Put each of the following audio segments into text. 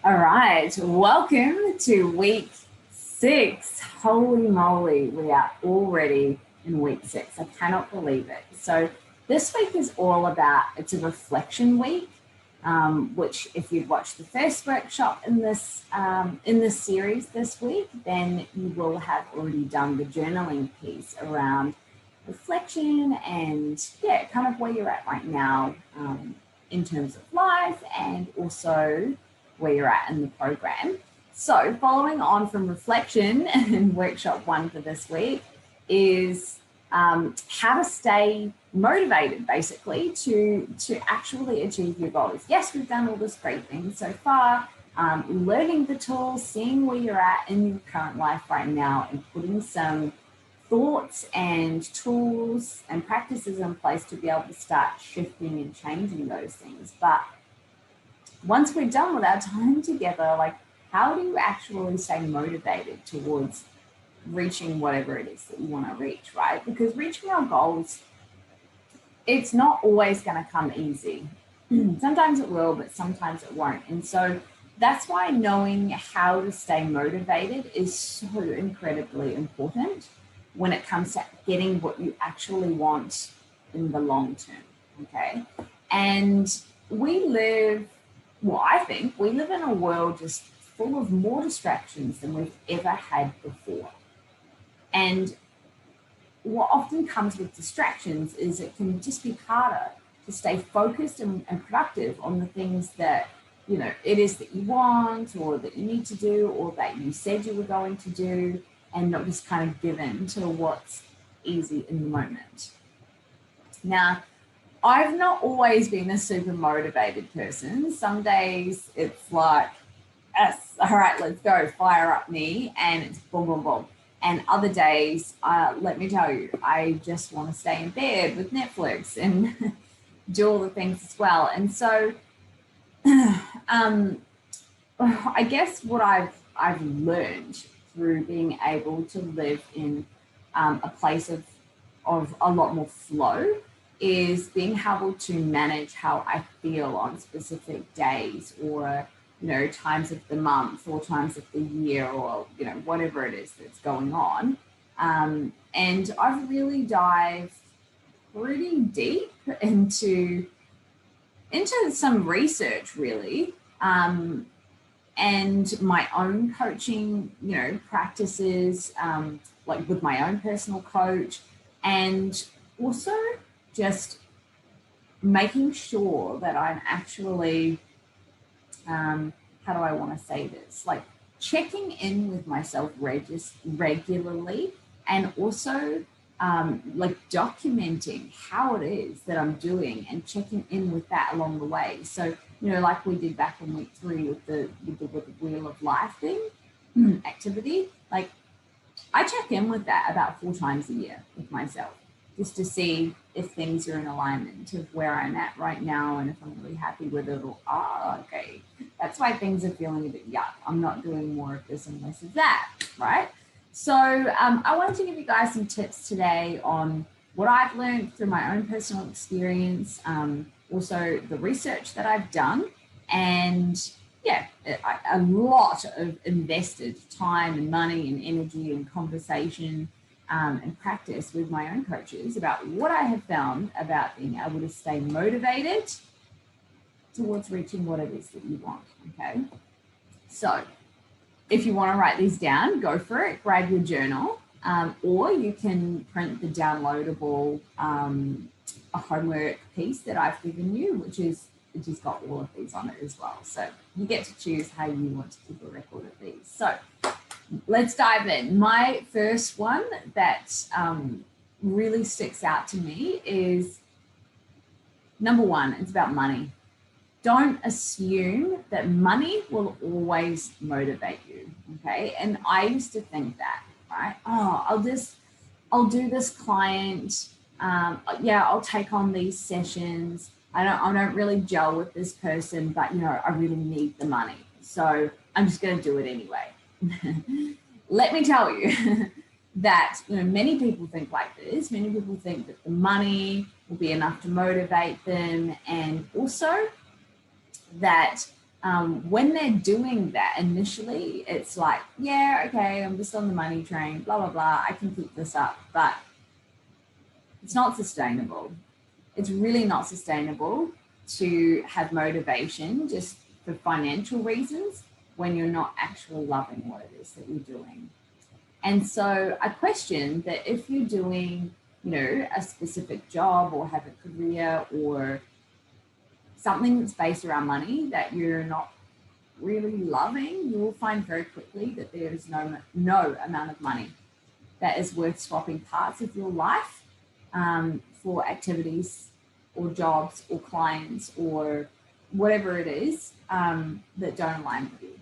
All right, welcome to week 6. Holy moly, we are already in week 6. I cannot believe it. So this week is all about, it's a reflection week, which if you'd watched the first workshop in this series this week, then you will have already done the journaling piece around reflection and kind of where you're at right now in terms of life and also where you're at in the program. So following on from reflection and workshop 1 for this week is how to stay motivated basically to actually achieve your goals. Yes, we've done all this great things so far, learning the tools, seeing where you're at in your current life right now and putting some thoughts and tools and practices in place to be able to start shifting and changing those things. But once we're done with our time together, like how do you actually stay motivated towards reaching whatever it is that you want to reach, right? Because reaching our goals, it's not always going to come easy. Sometimes it will, but sometimes it won't. And so that's why knowing how to stay motivated is so incredibly important when it comes to getting what you actually want in the long term, okay? And I think we live in a world just full of more distractions than we've ever had before. And what often comes with distractions is it can just be harder to stay focused and productive on the things that, it is that you want or that you need to do or that you said you were going to do, and not just kind of given to what's easy in the moment. Now, I've not always been a super motivated person. Some days it's like, yes, all right, let's go, fire up me, and it's boom, boom, boom. And other days, let me tell you, I just want to stay in bed with Netflix and do all the things as well. And so I guess what I've learned through being able to live in a place of a lot more flow is being able to manage how I feel on specific days or, times of the month or times of the year or, whatever it is that's going on. And I've really dived pretty deep into some research really, and my own coaching, practices, like with my own personal coach, and also just making sure that I'm actually, how do I want to say this? Like checking in with myself regularly and also like documenting how it is that I'm doing and checking in with that along the way. So, like we did back in week 3 with the Wheel of Life thing, activity, like I check in with that about 4 times a year with myself, just to see if things are in alignment of where I'm at right now and if I'm really happy with it or, okay, that's why things are feeling a bit yuck. I'm not doing more of this and less of that, right? So I wanted to give you guys some tips today on what I've learned through my own personal experience, also the research that I've done, and a lot of invested time and money and energy and conversation and practice with my own coaches about what I have found about being able to stay motivated towards reaching what it is that you want, okay? So if you want to write these down, go for it, grab your journal, or you can print the downloadable a homework piece that I've given you, which has got all of these on it as well. So you get to choose how you want to keep a record of these. So let's dive in. My first one that really sticks out to me is number 1, it's about money. Don't assume that money will always motivate you, okay? And I used to think that, right? I'll do this client. I'll take on these sessions. I don't really gel with this person, but I really need the money. So I'm just going to do it anyway. Let me tell you that many people think like this. Many people think that the money will be enough to motivate them, and also that when they're doing that initially, it's like, yeah, okay, I'm just on the money train, blah, blah, blah. I can keep this up, but it's not sustainable. It's really not sustainable to have motivation just for financial reasons when you're not actually loving what it is that you're doing. And so I question that if you're doing, a specific job or have a career or something that's based around money that you're not really loving, you will find very quickly that there is no amount of money that is worth swapping parts of your life for activities or jobs or clients or whatever it is that don't align with you.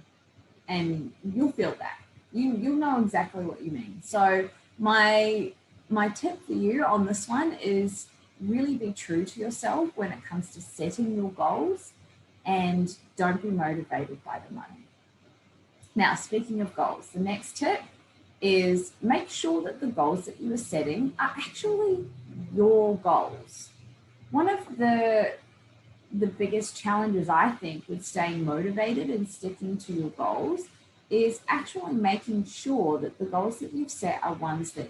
And you'll feel that. You'll know exactly what you mean. So my tip for you on this one is really be true to yourself when it comes to setting your goals and don't be motivated by the money. Now, speaking of goals, the next tip is make sure that the goals that you are setting are actually your goals. One of the biggest challenges, I think, with staying motivated and sticking to your goals is actually making sure that the goals that you've set are ones that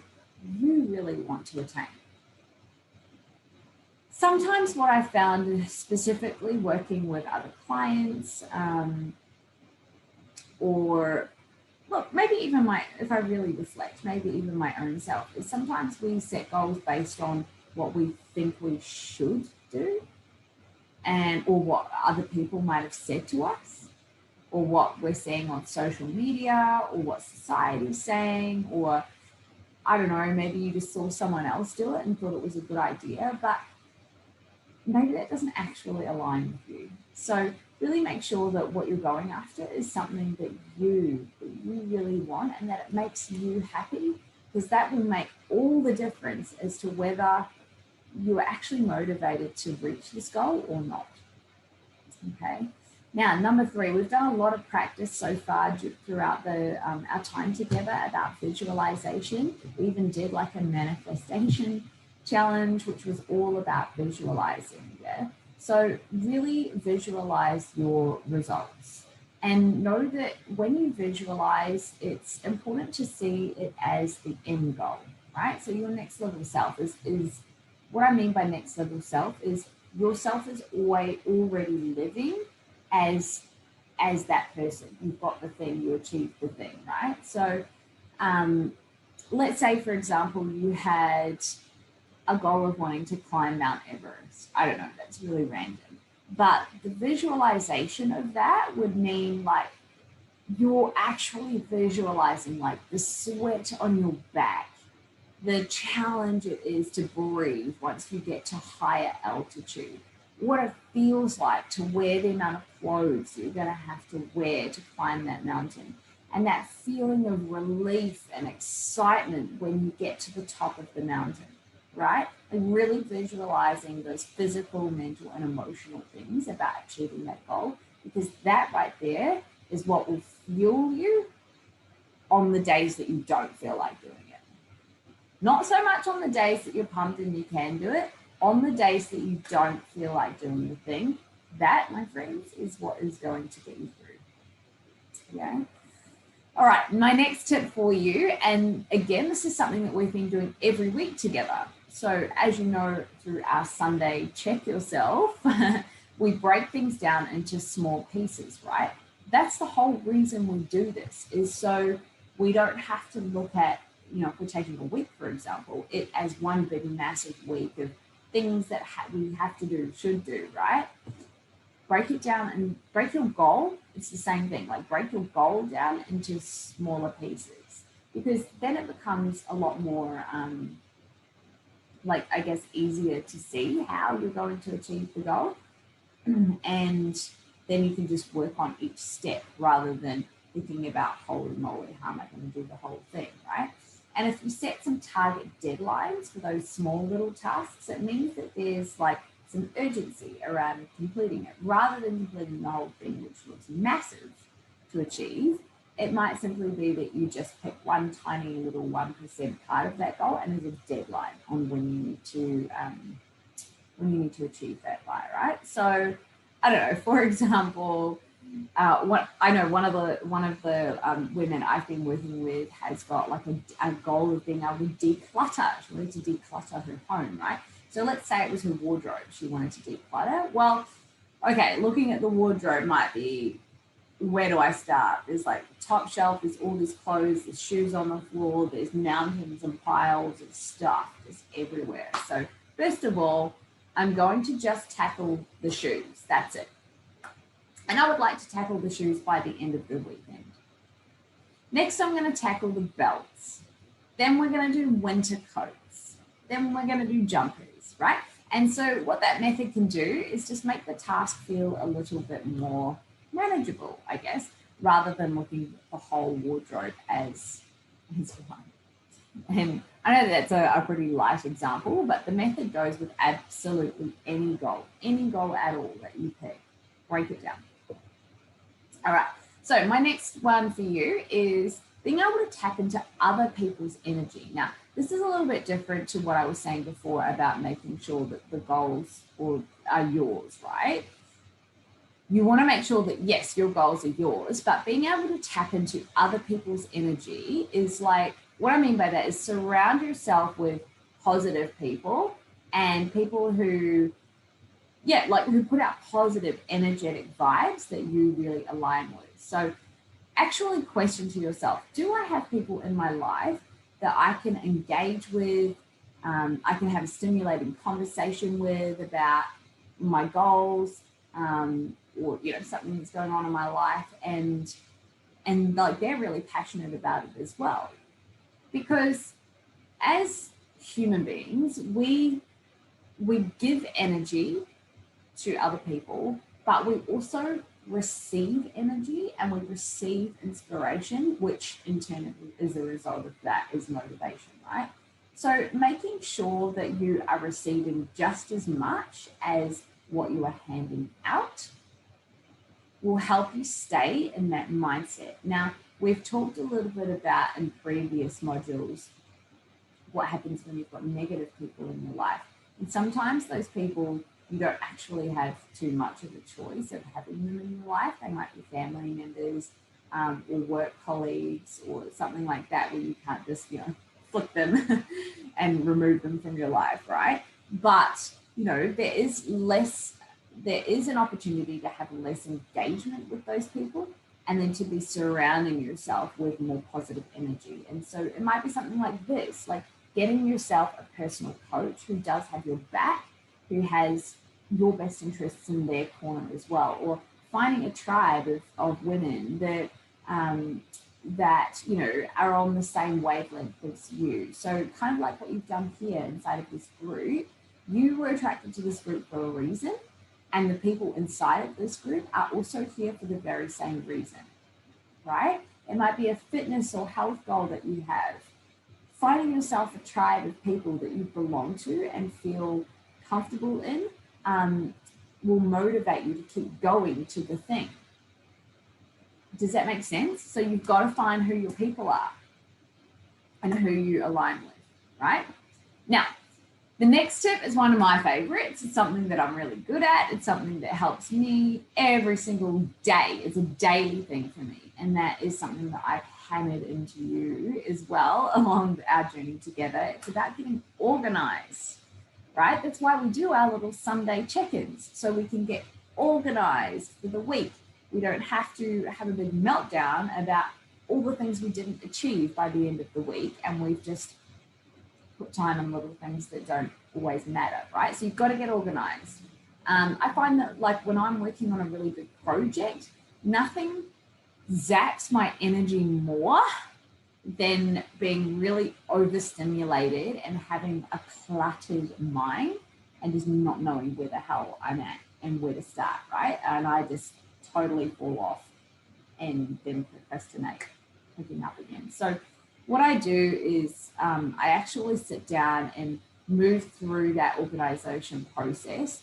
you really want to attain. Sometimes what I found, specifically working with other clients, or look, maybe even if I really reflect, maybe even my own self, is sometimes we set goals based on what we think we should do or what other people might have said to us, or what we're seeing on social media, or what society's saying, or I don't know, maybe you just saw someone else do it and thought it was a good idea, but maybe that doesn't actually align with you. So really make sure that what you're going after is something that you really want and that it makes you happy, because that will make all the difference as to whether you're actually motivated to reach this goal or not. Okay. Now, number 3, we've done a lot of practice so far throughout our time together about visualization. We even did like a manifestation challenge, which was all about visualizing. Yeah. So really visualize your results and know that when you visualize, it's important to see it as the end goal, right? So your next level self is what I mean by next level self is yourself is already living as that person. You've got the thing, you achieved the thing, right? So let's say, for example, you had a goal of wanting to climb Mount Everest. I don't know, that's really random. But the visualization of that would mean like you're actually visualizing like the sweat on your back, the challenge it is to breathe once you get to higher altitude, what it feels like to wear the amount of clothes you're going to have to wear to climb that mountain, and that feeling of relief and excitement when you get to the top of the mountain, right? And really visualizing those physical, mental, and emotional things about achieving that goal, because that right there is what will fuel you on the days that you don't feel like doing it. Not so much on the days that you're pumped and you can do it. On the days that you don't feel like doing the thing, that, my friends, is what is going to get you through. Yeah. All right, my next tip for you, and again, this is something that we've been doing every week together. So as you know, through our Sunday check yourself, we break things down into small pieces, right? That's the whole reason we do this, is so we don't have to look at, if we're taking a week, for example, it as one big massive week of things that we have to do, should do, right? Break it down and break your goal. It's the same thing, like break your goal down into smaller pieces, because then it becomes a lot more, easier to see how you're going to achieve the goal. And then you can just work on each step rather than thinking about, holy moly, how am I going to do the whole thing, right? And if you set some target deadlines for those small little tasks, it means that there's like some urgency around completing it, rather than completing the whole thing, which looks massive to achieve. It might simply be that you just pick one tiny little 1% part of that goal, and there's a deadline on when you need to achieve that by, right? So I don't know, for example, What I know, one of the women I've been working with has got like a goal of being able to declutter. She wanted to declutter her home, right? So let's say it was her wardrobe she wanted to declutter. Well, okay, looking at the wardrobe might be, where do I start? There's like top shelf, there's all these clothes, there's shoes on the floor, there's mountains and piles of stuff just everywhere. So first of all, I'm going to just tackle the shoes. That's it. And I would like to tackle the shoes by the end of the weekend. Next, I'm going to tackle the belts. Then we're going to do winter coats. Then we're going to do jumpers, right? And so what that method can do is just make the task feel a little bit more manageable, I guess, rather than looking at the whole wardrobe as one. And I know that's a pretty light example, but the method goes with absolutely any goal at all that you pick. Break it down. All right, so my next one for you is being able to tap into other people's energy. Now, this is a little bit different to what I was saying before about making sure that the goals are yours, right? You want to make sure that, yes, your goals are yours, but being able to tap into other people's energy is like, what I mean by that is surround yourself with positive people and people who put out positive, energetic vibes that you really align with. So actually question to yourself, do I have people in my life that I can engage with, I can have a stimulating conversation with about my goals, or something that's going on in my life, and like they're really passionate about it as well. Because as human beings, we give energy to other people, but we also receive energy and we receive inspiration, which in turn is a result of that is motivation, right? So making sure that you are receiving just as much as what you are handing out will help you stay in that mindset. Now, we've talked a little bit about in previous modules what happens when you've got negative people in your life. And sometimes those people, you don't actually have too much of a choice of having them in your life. They might be family members or work colleagues or something like that, where you can't just, flip them and remove them from your life, right? But, there is an opportunity to have less engagement with those people and then to be surrounding yourself with more positive energy. And so it might be something like this, like getting yourself a personal coach who does have your back, who has your best interests in their corner as well, or finding a tribe of women that are on the same wavelength as you. So kind of like what you've done here inside of this group, you were attracted to this group for a reason, and the people inside of this group are also here for the very same reason, right? It might be a fitness or health goal that you have. Finding yourself a tribe of people that you belong to and feel comfortable in will motivate you to keep going to the thing. Does that make sense? So you've got to find who your people are and who you align with, right? Now, the next tip is one of my favorites. It's something that I'm really good at. It's something that helps me every single day. It's a daily thing for me. And that is something that I've hammered into you as well along our journey together. It's about getting organized, right? That's why we do our little Sunday check-ins, so we can get organized for the week. We don't have to have a big meltdown about all the things we didn't achieve by the end of the week, and we've just put time on little things that don't always matter, right? So you've got to get organized. I find that like when I'm working on a really big project, nothing zaps my energy more than being really overstimulated and having a cluttered mind and just not knowing where the hell I'm at and where to start, right? And I just totally fall off and then procrastinate picking up again. So what I do is I actually sit down and move through that organization process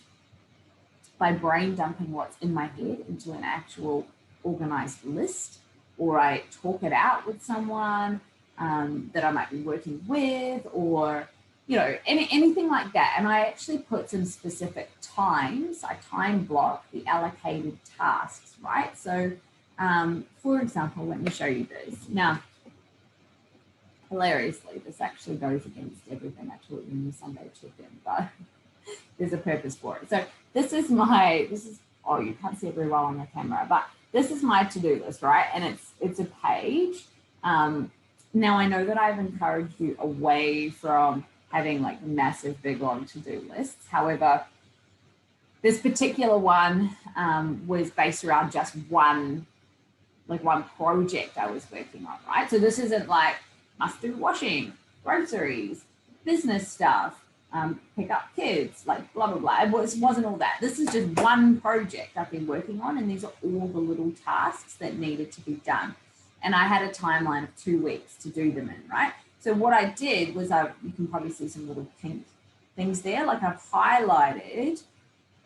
by brain dumping what's in my head into an actual organized list, or I talk it out with someone that I might be working with, or anything like that. And I actually put some specific times, I time block the allocated tasks, right? So for example, let me show you this. Now, hilariously, this actually goes against everything I taught you in the Sunday check-in, but there's a purpose for it. So oh, you can't see it very well on the camera, but this is my to-do list, right? And it's a page. Now I know that I've encouraged you away from having like massive, big, long to-do lists. However, this particular one was based around just one project I was working on, right? So this isn't like must do washing, groceries, business stuff, pick up kids, like blah, blah, blah. It wasn't all that. This is just one project I've been working on, and these are all the little tasks that needed to be done. And I had a timeline of 2 weeks to do them in, right? So what I did was you can probably see some little pink things there. Like I've highlighted,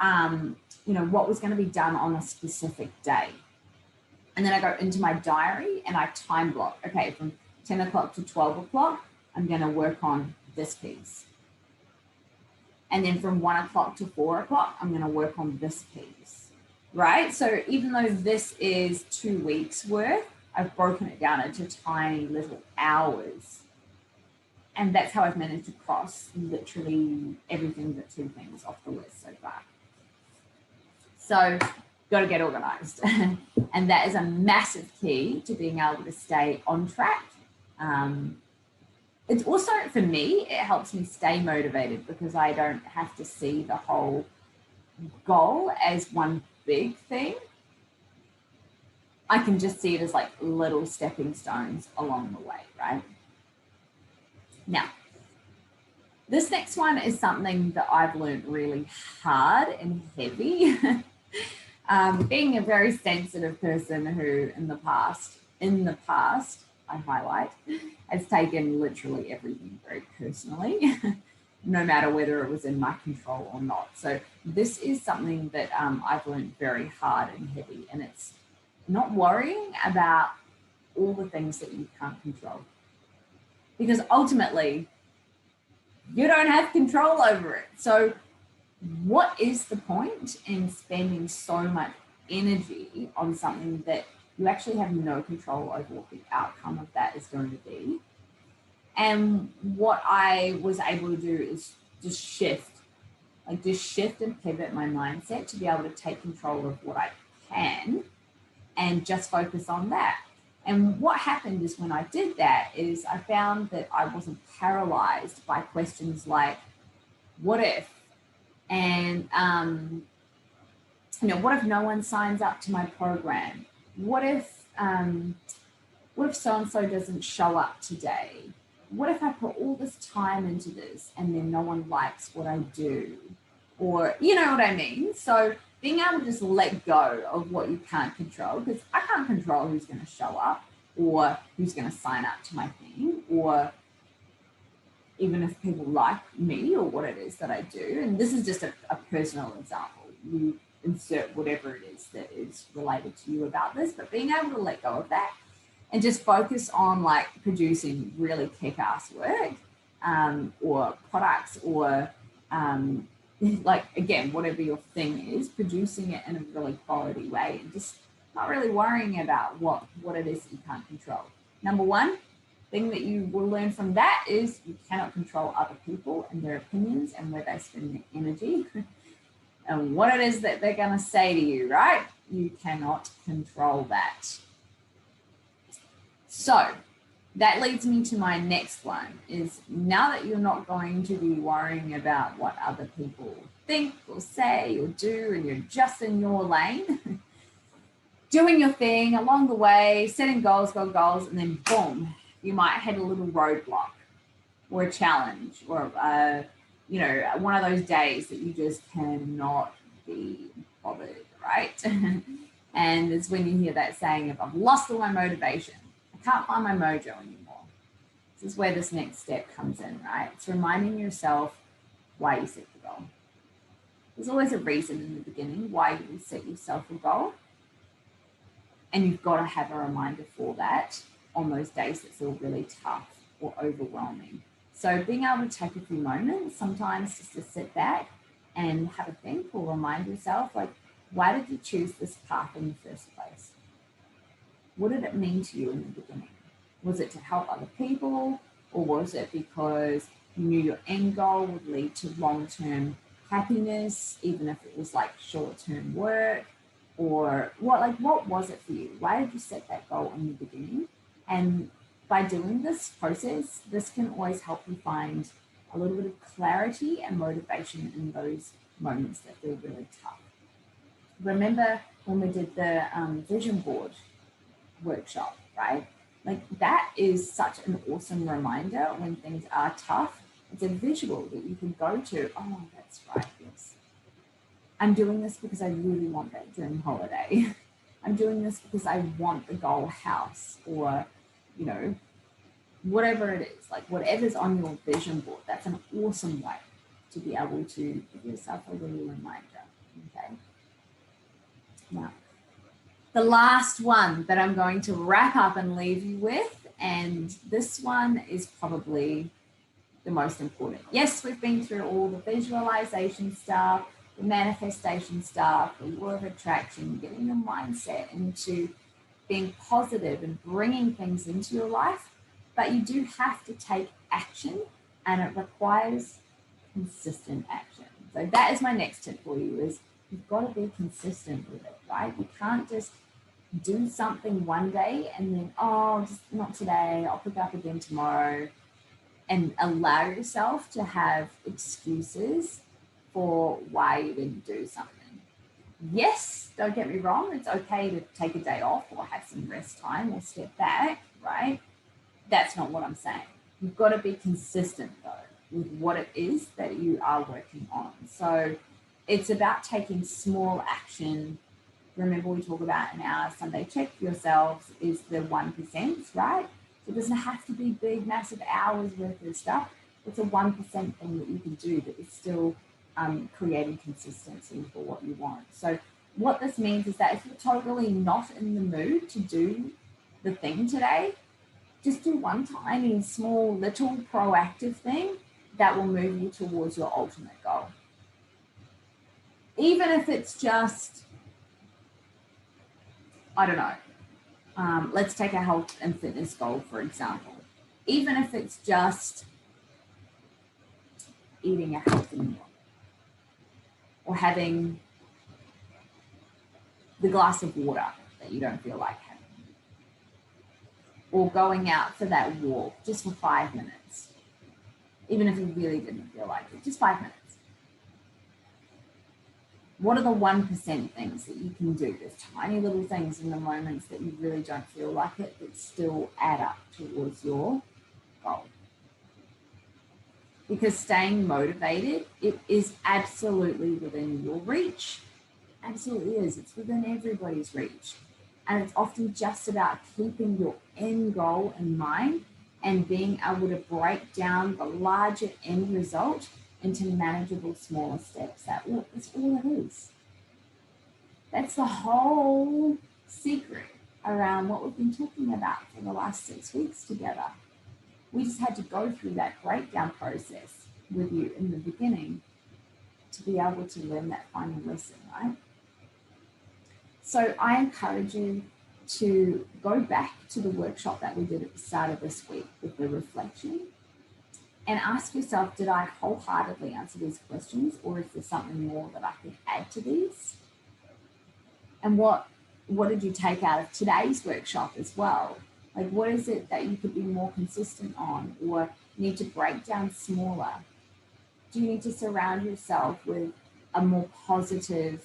what was going to be done on a specific day. And then I go into my diary and I time block. Okay, from 10 o'clock to 12 o'clock, I'm going to work on this piece. And then from 1 o'clock to 4 o'clock, I'm going to work on this piece, right? So even though this is 2 weeks worth, I've broken it down into tiny little hours. And that's how I've managed to cross literally everything but 2 things off the list so far. So got to get organized. And that is a massive key to being able to stay on track. It's also, for me, it helps me stay motivated because I don't have to see the whole goal as one big thing. I can just see it as like little stepping stones along the way, right? Now, this next one is something that I've learned really hard and heavy. Being a very sensitive person who in the past, I highlight, has taken literally everything very personally, no matter whether it was in my control or not. So this is something that I've learned very hard and heavy, and it's not worrying about all the things that you can't control. Because ultimately, you don't have control over it. So what is the point in spending so much energy on something that you actually have no control over what the outcome of that is going to be? And what I was able to do is just shift and pivot my mindset to be able to take control of what I can and just focus on that. And what happened is when I did that is I found that I wasn't paralyzed by questions like, what if? And, what if no one signs up to my program? What if so-and-so doesn't show up today? What if I put all this time into this and then no one likes what I do? Or, you know what I mean? So being able to just let go of what you can't control, because I can't control who's going to show up or who's going to sign up to my thing, or even if people like me or what it is that I do. And this is just a personal example. You insert whatever it is that is related to you about this, but being able to let go of that and just focus on like producing really kick-ass work or products or like, again, whatever your thing is, producing it in a really quality way and just not really worrying about what it is that you can't control. Number one thing that you will learn from that is you cannot control other people and their opinions and where they spend their energy and what it is that they're going to say to you, right? You cannot control that. So that leads me to my next one is now that you're not going to be worrying about what other people think or say or do, and you're just in your lane, doing your thing along the way, setting goals, and then boom, you might hit a little roadblock or a challenge or, one of those days that you just cannot be bothered, right? And it's when you hear that saying of, I've lost all my motivation. I can't find my mojo anymore. This is where this next step comes in, right? It's reminding yourself why you set the goal. There's always a reason in the beginning why you set yourself a goal. And you've got to have a reminder for that on those days that feel really tough or overwhelming. So being able to take a few moments sometimes just to sit back and have a think or remind yourself, like, why did you choose this path in the first place? What did it mean to you in the beginning? Was it to help other people, or was it because you knew your end goal would lead to long-term happiness, even if it was like short-term work? Or what was it for you? Why did you set that goal in the beginning? And by doing this process, this can always help you find a little bit of clarity and motivation in those moments that feel really tough. Remember when we did the vision board workshop, right? Like, that is such an awesome reminder when things are tough. It's a visual that you can go to. Oh, that's right, yes. I'm doing this because I really want that dream holiday. I'm doing this because I want the goal house, or, you know, whatever it is, like whatever's on your vision board. That's an awesome way to be able to give yourself a little reminder, okay? Now, the last one that I'm going to wrap up and leave you with, and this one is probably the most important. Yes, we've been through all the visualization stuff, the manifestation stuff, the law of attraction, getting your mindset into being positive and bringing things into your life, but you do have to take action, and it requires consistent action. So that is my next tip for you, is you've got to be consistent with it, right? You can't just do something one day and then, oh, just not today, I'll pick up again tomorrow, and allow yourself to have excuses for why you didn't do something. Yes, don't get me wrong, it's okay to take a day off or have some rest time or step back, right? That's not what I'm saying. You've got to be consistent, though, with what it is that you are working on. So it's about taking small action. Remember, we talk about in our Sunday check for yourselves is the 1%, right? So it doesn't have to be big, massive hours worth of stuff. It's a 1% thing that you can do that is still creating consistency for what you want. So what this means is that if you're totally not in the mood to do the thing today, just do one tiny, small, little proactive thing that will move you towards your ultimate goal. Even if it's just, I don't know, let's take a health and fitness goal, for example. Even if it's just eating a healthy meal, or having the glass of water that you don't feel like having, or going out for that walk just for 5 minutes, even if you really didn't feel like it, just 5 minutes. What are the 1% things that you can do? There's tiny little things in the moments that you really don't feel like it that still add up towards your goal. Because staying motivated, it is absolutely within your reach. Absolutely is. It's within everybody's reach. And it's often just about keeping your end goal in mind and being able to break down the larger end result into manageable, smaller steps. That's all it is. That's the whole secret around what we've been talking about for the last 6 weeks together. We just had to go through that breakdown process with you in the beginning to be able to learn that final lesson, right? So I encourage you to go back to the workshop that we did at the start of this week with the reflection and ask yourself, did I wholeheartedly answer these questions, or is there something more that I could add to these? And what did you take out of today's workshop as well? Like, what is it that you could be more consistent on, or need to break down smaller? Do you need to surround yourself with a more positive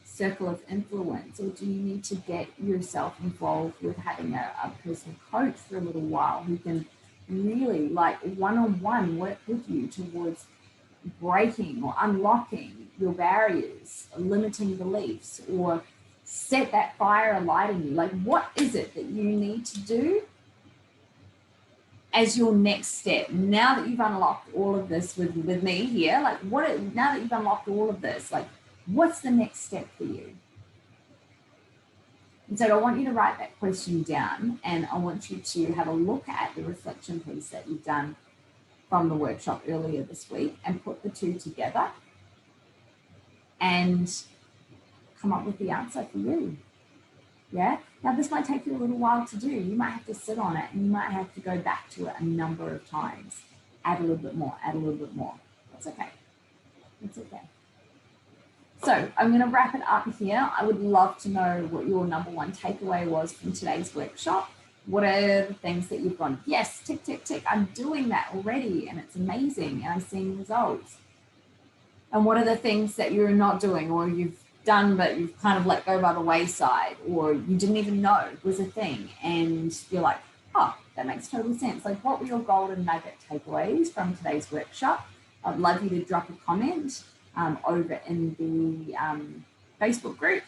circle of influence, or do you need to get yourself involved with having a personal coach for a little while who can really, like, one-on-one work with you towards breaking or unlocking your barriers, limiting beliefs, or set that fire alight in you? Like, what is it that you need to do as your next step? Now that you've unlocked all of this with me here, like, now that you've unlocked all of this, like, what's the next step for you? And so I want you to write that question down, and I want you to have a look at the reflection piece that you've done from the workshop earlier this week and put the two together and come up with the answer for you. Yeah. Now this might take you a little while to do. You might have to sit on it and you might have to go back to it a number of times. Add a little bit more, add a little bit more. That's okay. That's okay. So I'm going to wrap it up here. I would love to know what your number one takeaway was from today's workshop. What are the things that you've gone, yes, tick, tick, tick, I'm doing that already and it's amazing and I'm seeing results. And what are the things that you're not doing or you've done but you've kind of let go by the wayside or you didn't even know was a thing and you're like, oh, that makes total sense. Like, what were your golden nugget takeaways from today's workshop? I'd love you to drop a comment over in the Facebook group.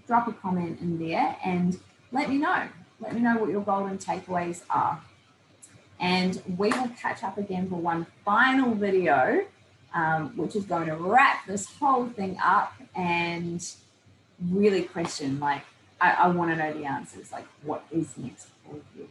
Drop a comment in there and let me know. Let me know what your golden takeaways are. And we will catch up again for one final video, which is going to wrap this whole thing up and really question, like, I want to know the answers, like what is next for you.